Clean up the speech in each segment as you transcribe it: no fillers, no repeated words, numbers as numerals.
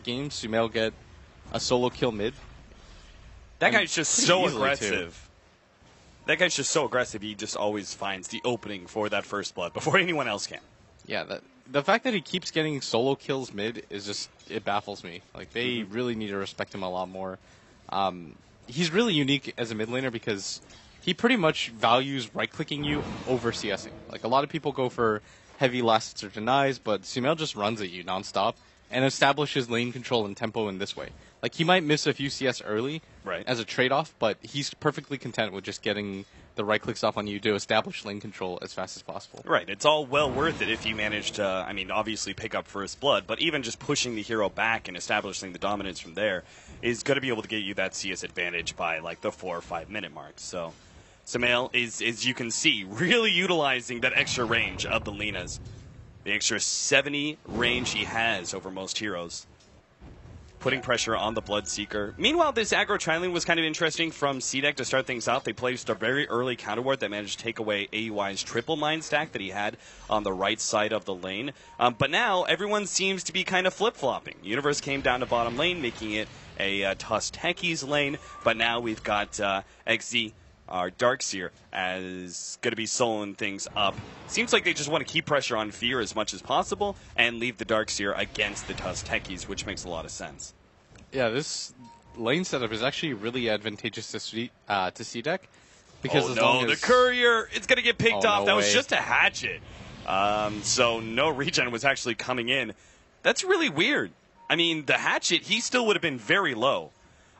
game, Sumail get a solo kill mid. That guy's just so aggressive. Too. That guy's just so aggressive. He just always finds the opening for that first blood before anyone else can. Yeah, the fact that he keeps getting solo kills mid is just, it baffles me. Like, they really need to respect him a lot more. He's really unique as a mid laner because he pretty much values right-clicking you over CSing. Like, a lot of people go for heavy lasts or denies, but Sumail just runs at you nonstop and establishes lane control and tempo in this way. Like, he might miss a few CS early as a trade-off, but he's perfectly content with just getting the right clicks off on you to establish lane control as fast as possible. Right. It's all well worth it if you manage to, I mean, obviously pick up first blood, but even just pushing the hero back and establishing the dominance from there is going to be able to get you that CS advantage by, like, the 4 or 5 minute mark. So Sumail is, as you can see, really utilizing that extra range of the Linas. The extra 70 range he has over most heroes. Putting pressure on the Bloodseeker. Meanwhile, this aggro trialing was kind of interesting from C-Deck to start things off. They placed a very early counter ward that managed to take away AUI's triple mine stack that he had on the right side of the lane. But now, everyone seems to be kind of flip-flopping. Universe came down to bottom lane, making it a Tusk Techies lane. But now we've got XZ, our Darkseer, as going to be soloing things up. Seems like they just want to keep pressure on Fear as much as possible and leave the Darkseer against the Tusk Techies, which makes a lot of sense. Yeah, this lane setup is actually really advantageous to C-Deck. Because as long as the Courier! It's going to get picked off. No that was way. just a hatchet. So no regen was actually coming in. That's really weird. I mean, the hatchet, he still would have been very low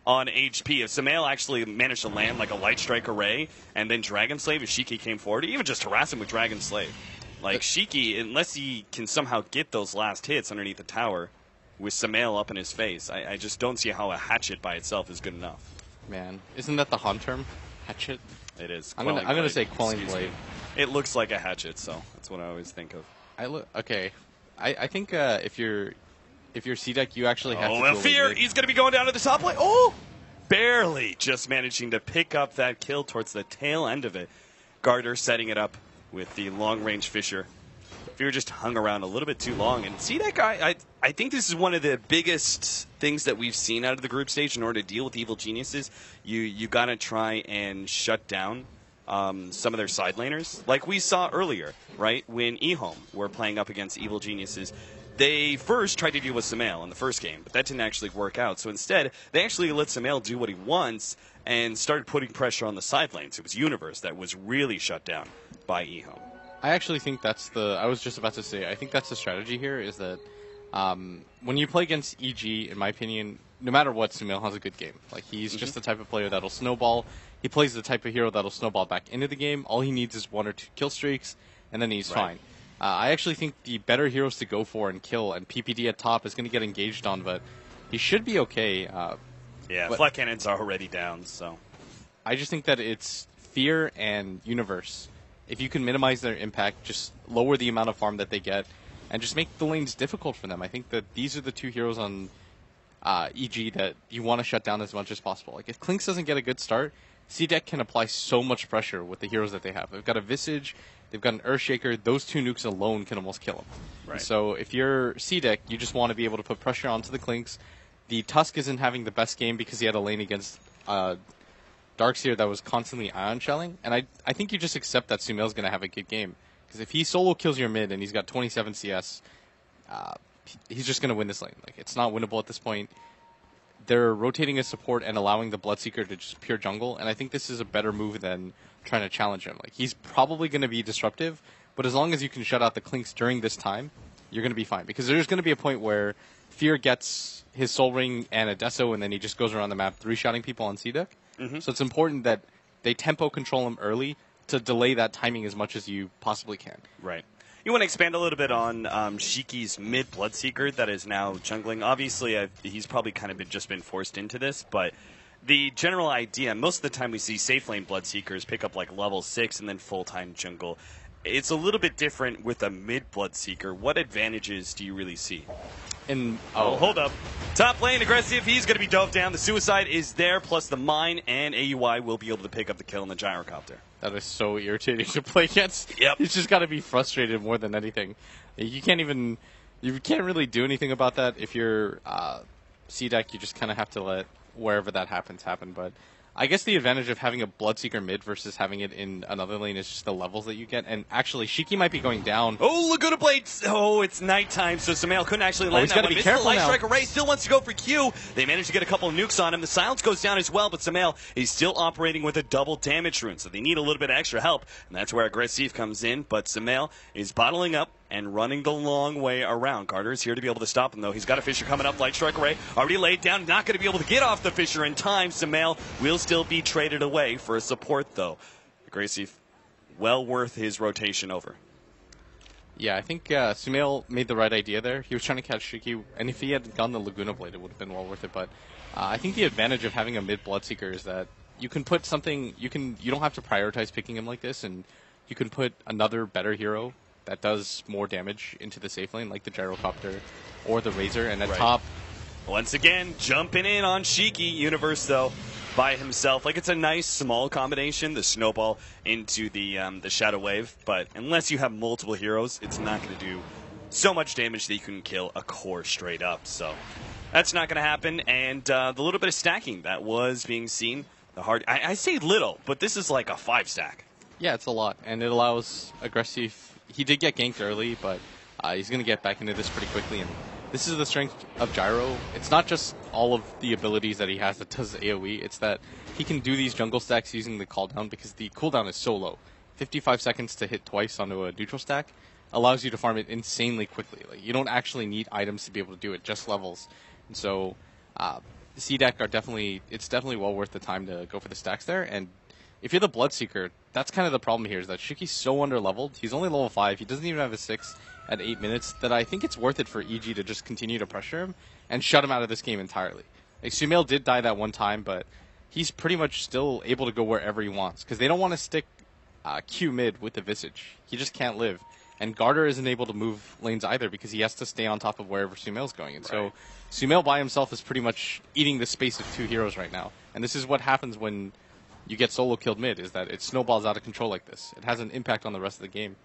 on HP. If Sumail actually managed to land like a Light Strike array and then Dragon Slave, if Shiki came forward, even just harass him with Dragon Slave. Like, Shiki, unless he can somehow get those last hits underneath the tower with Sumail up in his face, I just don't see how a hatchet by itself is good enough. Man, isn't that the Han term? Hatchet? It is. I'm gonna say Quelling Blade. It looks like a hatchet, so that's what I always think of. I think if you're C-Deck, you actually have to well, Fear! He's going to be going down to the top lane. Oh! Barely just managing to pick up that kill towards the tail end of it. Garter setting it up with the long-range Fisher. Fear just hung around a little bit too long. And C-Deck, I think this is one of the biggest things that we've seen out of the group stage in order to deal with Evil Geniuses. You got to try and shut down some of their side laners. Like we saw earlier, right? When eHome were playing up against Evil Geniuses, they first tried to deal with Sumail in the first game, but that didn't actually work out. So instead, they actually let Sumail do what he wants and started putting pressure on the side lanes. It was Universe that was really shut down by eHome. I actually think that's I was just about to say, I think that's the strategy here, is that when you play against EG, in my opinion, no matter what, Sumail has a good game. Like, he's just the type of player that'll snowball. He plays the type of hero that'll snowball back into the game. All he needs is 1 or 2 kill streaks, and then he's fine. I actually think the better heroes to go for and kill, and PPD at top is going to get engaged on, but he should be okay. Flat cannons are already down, so. I just think that it's Fear and Universe. If you can minimize their impact, just lower the amount of farm that they get, and just make the lanes difficult for them. I think that these are the 2 heroes on EG that you want to shut down as much as possible. Like, if Klinks doesn't get a good start, C-Deck can apply so much pressure with the heroes that they have. They've got a Visage, they've got an Earthshaker. Those 2 nukes alone can almost kill him. Right. So if you're C-Deck, you just want to be able to put pressure onto the Klinks. The Tusk isn't having the best game because he had a lane against Darkseer that was constantly ion shelling, and I think you just accept that Sumail's going to have a good game. Because if he solo kills your mid and he's got 27 CS, he's just going to win this lane. Like, it's not winnable at this point. They're rotating his support and allowing the Bloodseeker to just pure jungle, and I think this is a better move than trying to challenge him. Like, he's probably going to be disruptive, but as long as you can shut out the Klinks during this time, you're going to be fine. Because there's going to be a point where Fear gets his Soul Ring and a Deso, and then he just goes around the map 3-shotting people on C-Deck. So it's important that they tempo control him early to delay that timing as much as you possibly can. Right. You want to expand a little bit on Shiki's mid Bloodseeker that is now jungling. Obviously, he's probably kind of just been forced into this, but the general idea, most of the time we see safe lane Bloodseekers pick up like level 6 and then full-time jungle. It's a little bit different with a mid Bloodseeker. What advantages do you really see? Hold up. Top lane aggressive. He's going to be dove down. The suicide is there, plus the mine, and AUI will be able to pick up the kill in the gyrocopter. That is so irritating to play against. Yep. He's just got to be frustrated more than anything. You can't even You can't really do anything about that. If you're C deck, you just kind of have to let wherever that happens happen. But I guess the advantage of having a Bloodseeker mid versus having it in another lane is just the levels that you get. And actually, Shiki might be going down. Oh, Laguna Blades! Oh, it's nighttime, so Sumail couldn't actually land that one. Be Missed careful the Light now. Strike Array, still wants to go for Q. They managed to get a couple of nukes on him. The silence goes down as well, but Sumail is still operating with a double damage rune, so they need a little bit of extra help, and that's where Aggressive comes in. But Sumail is bottling up and running the long way around. Carter is here to be able to stop him, though. He's got a Fissure coming up. Light Strike Array already laid down. Not going to be able to get off the Fissure in time. Sumail will still be traded away for a support, though. Aggressive, well worth his rotation over. Yeah, I think Sumail made the right idea there. He was trying to catch Shiki, and if he had gone the Laguna Blade, it would have been well worth it. But I think the advantage of having a mid Bloodseeker is that you can put something, you don't have to prioritize picking him like this, and you can put another better hero that does more damage into the safe lane, like the Gyrocopter or the Razor, and at top. Once again, jumping in on Shiki. Universe, though, by himself. Like, it's a nice small combination, the Snowball into the Shadow Wave, but unless you have multiple heroes, it's not going to do so much damage that you can kill a core straight up. So that's not going to happen, and the little bit of stacking that was being seen, the hard... I say little, but this is like a 5-stack. Yeah, it's a lot, and it allows Aggressive... He did get ganked early, but he's going to get back into this pretty quickly. And this is the strength of Gyro. It's not just all of the abilities that he has that does AoE. It's that he can do these jungle stacks using the cooldown because the cooldown is so low. 55 seconds to hit twice onto a neutral stack allows you to farm it insanely quickly. Like, you don't actually need items to be able to do it, just levels. And so C deck are it's definitely well worth the time to go for the stacks there. And if you're the Bloodseeker, that's kind of the problem here, is that Shiki's so under-leveled. He's only level 5. He doesn't even have a 6 at 8 minutes, that I think it's worth it for EG to just continue to pressure him and shut him out of this game entirely. Like, Sumail did die that one time, but he's pretty much still able to go wherever he wants, because they don't want to stick Q mid with the Visage. He just can't live. And Garter isn't able to move lanes either, because he has to stay on top of wherever Sumail's going. And so Sumail by himself is pretty much eating the space of two heroes right now. And this is what happens when you get solo killed mid, is that it snowballs out of control like this. It has an impact on the rest of the game.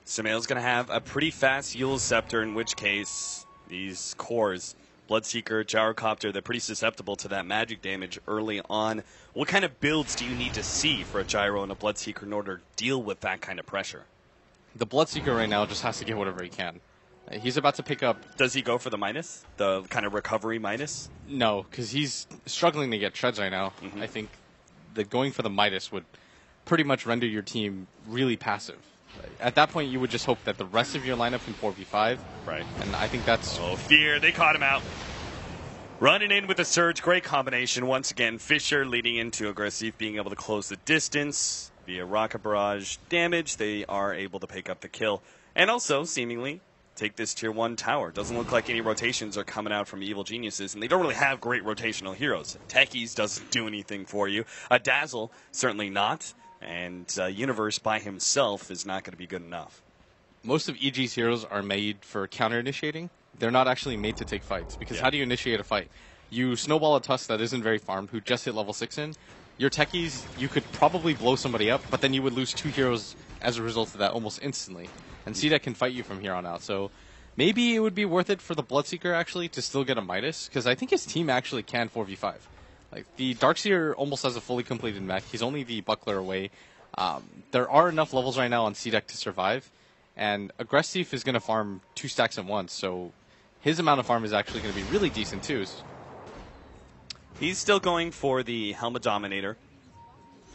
Sumail's going to have a pretty fast Eul's Scepter, in which case these cores, Bloodseeker, Gyrocopter, they're pretty susceptible to that magic damage early on. What kind of builds do you need to see for a Gyro and a Bloodseeker in order to deal with that kind of pressure? The Bloodseeker right now just has to get whatever he can. He's about to pick up... Does he go for the minus? The kind of recovery minus? No, because he's struggling to get treads right now. I think going for the Midas would pretty much render your team really passive. At that point, you would just hope that the rest of your lineup can 4v5. Right. And I think that's... Oh, Fear. They caught him out. Running in with the Surge. Great combination. Once again, Fissure leading into Aggressive, being able to close the distance via Rocket Barrage damage. They are able to pick up the kill. And also, seemingly, take this Tier 1 tower. Doesn't look like any rotations are coming out from Evil Geniuses, and they don't really have great rotational heroes. Techies doesn't do anything for you. A Dazzle, certainly not. And Universe by himself is not going to be good enough. Most of EG's heroes are made for counter-initiating. They're not actually made to take fights, because how do you initiate a fight? You snowball a Tusk that isn't very farmed, who just hit level 6 in. Your Techies, you could probably blow somebody up, but then you would lose 2 heroes as a result of that almost instantly. And C-Deck can fight you from here on out. So maybe it would be worth it for the Bloodseeker, actually, to still get a Midas, because I think his team actually can 4v5. Like, the Darkseer almost has a fully completed mech. He's only the Buckler away. There are enough levels right now on C-Deck to survive, and Aggressive is going to farm 2 stacks at once, so his amount of farm is actually going to be really decent, too. He's still going for the Helmet Dominator.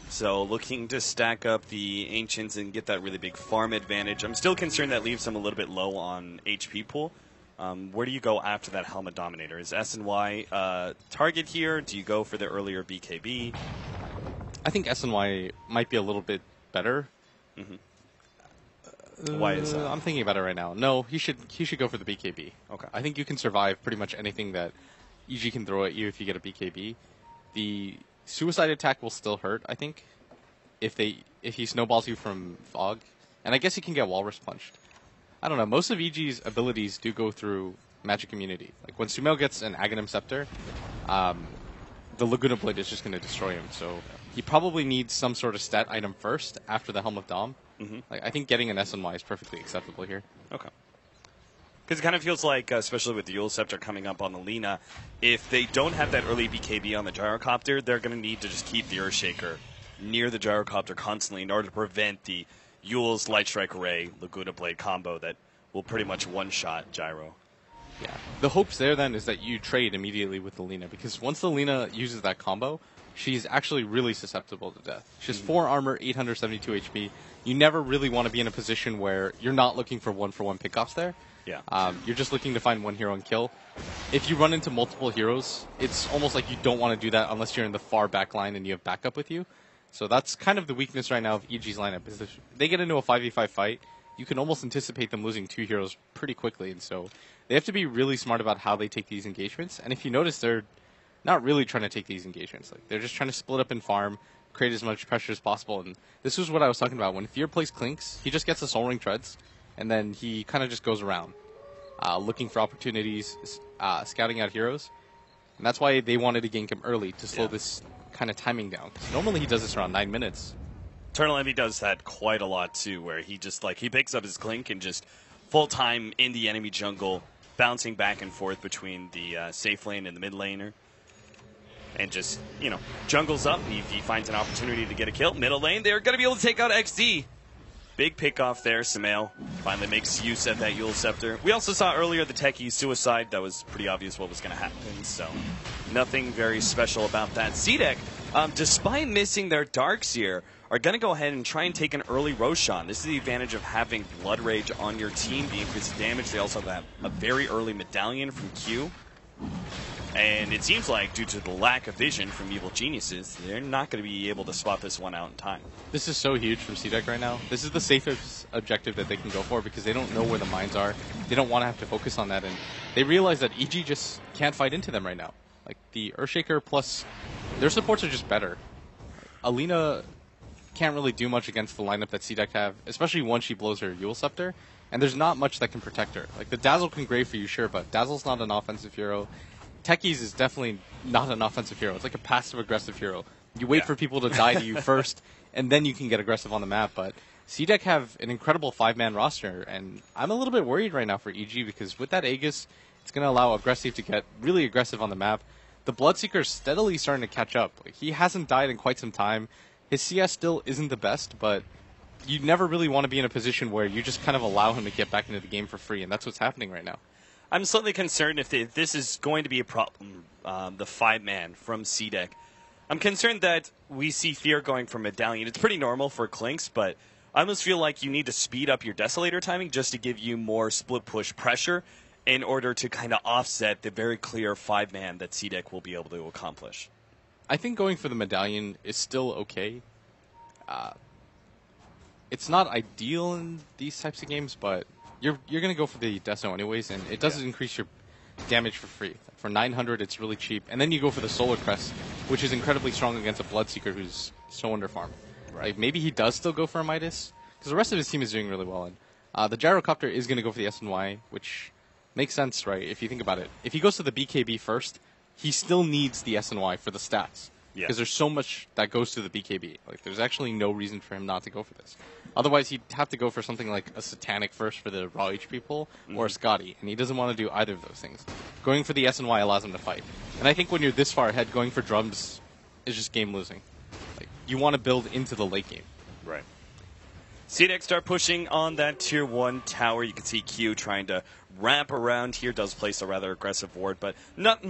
So looking to stack up the Ancients and get that really big farm advantage. I'm still concerned that leaves him a little bit low on HP pool. Where do you go after that Helmet Dominator? Is SNY target here? Do you go for the earlier BKB? I think SNY might be a little bit better. Why is that? I'm thinking about it right now. No, he should go for the BKB. Okay. I think you can survive pretty much anything that EG can throw at you if you get a BKB. The Suicide attack will still hurt, I think, if he snowballs you from Fog. And I guess he can get Walrus punched. I don't know. Most of EG's abilities do go through Magic Immunity. Like, when Sumail gets an Aghanim Scepter, the Laguna Blade is just going to destroy him. So he probably needs some sort of stat item first after the Helm of Dom. Like, I think getting an SNY is perfectly acceptable here. Okay. Because it kind of feels like, especially with the Yule Scepter coming up on the Lina, if they don't have that early BKB on the Gyrocopter, they're going to need to just keep the Earthshaker near the Gyrocopter constantly in order to prevent the Yule's Light Strike Array, Laguna Blade combo that will pretty much one-shot Gyro. Yeah. The hopes there then is that you trade immediately with the Lina, because once the Lina uses that combo, she's actually really susceptible to death. She has 4 armor, 872 HP. You never really want to be in a position where you're not looking for one-for-one pickoffs there. Yeah. You're just looking to find one hero and kill. If you run into multiple heroes, it's almost like you don't want to do that unless you're in the far back line and you have backup with you. So that's kind of the weakness right now of EG's lineup, is if they get into a 5v5 fight, you can almost anticipate them losing 2 heroes pretty quickly. And so they have to be really smart about how they take these engagements. And if you notice, they're not really trying to take these engagements. Like, they're just trying to split up and farm, create as much pressure as possible. And this is what I was talking about. When Fear plays Clinks, he just gets the Soul Ring Treads, and then he kind of just goes around, looking for opportunities, scouting out heroes. And that's why they wanted to gank him early, to slow this kind of timing down. 'Cause normally he does this around 9 minutes. Eternal Envy does that quite a lot too, where he just he picks up his Clink and just full time in the enemy jungle, bouncing back and forth between the safe lane and the mid laner. And just, jungles up. He finds an opportunity to get a kill. Middle lane, they're going to be able to take out XD. Big pick off there. Samael finally makes use of that Yule Scepter. We also saw earlier the Techie suicide. That was pretty obvious what was going to happen. So nothing very special about that. C-Deck, despite missing their Darkseer, are going to go ahead and try and take an early Roshan. This is the advantage of having Blood Rage on your team, the increased damage. They also have a very early Medallion from Q. And it seems like, due to the lack of vision from Evil Geniuses, they're not going to be able to spot this one out in time. This is so huge from C-Deck right now. This is the safest objective that they can go for, because they don't know where the mines are. They don't want to have to focus on that, and they realize that EG just can't fight into them right now. Like, the Earthshaker plus their supports are just better. Alina can't really do much against the lineup that C-Deck have, especially once she blows her Yule Scepter, and there's not much that can protect her. Like, the Dazzle can grave for you, sure, but Dazzle's not an offensive hero. Techies is definitely not an offensive hero. It's like a passive-aggressive hero. You wait for people to die to you first, and then you can get aggressive on the map. But C-Deck have an incredible 5-man roster, and I'm a little bit worried right now for EG, because with that Aegis, it's going to allow Aggressive to get really aggressive on the map. The Bloodseeker is steadily starting to catch up. Like, he hasn't died in quite some time. His CS still isn't the best, but you never really want to be in a position where you just kind of allow him to get back into the game for free, and that's what's happening right now. I'm slightly concerned if this is going to be a problem, the 5-man from C-Deck. I'm concerned that we see Fear going for Medallion. It's pretty normal for Clinks, but I almost feel like you need to speed up your Desolator timing just to give you more split push pressure in order to kind of offset the very clear 5-man that C-Deck will be able to accomplish. I think going for the Medallion is still okay. It's not ideal in these types of games, but you're going to go for the Deso anyways, and it does increase your damage for free. For 900, it's really cheap. And then you go for the Solar Crest, which is incredibly strong against a Bloodseeker who's so underfarmed. Right. Like, maybe he does still go for a Midas, because the rest of his team is doing really well. And the Gyrocopter is going to go for the SNY, which makes sense, right, if you think about it. If he goes to the BKB first, he still needs the SNY for the stats. Because there's so much that goes to the BKB. Like, there's actually no reason for him not to go for this. Otherwise, he'd have to go for something like a Satanic first for the raw HP pull, or a Scotty, and he doesn't want to do either of those things. Going for the SNY allows him to fight. And I think when you're this far ahead, going for drums is just game losing. Like, you want to build into the late game. Right. C-Deck start pushing on that Tier 1 tower. You can see Q trying to wrap around here, does place a rather aggressive ward, but not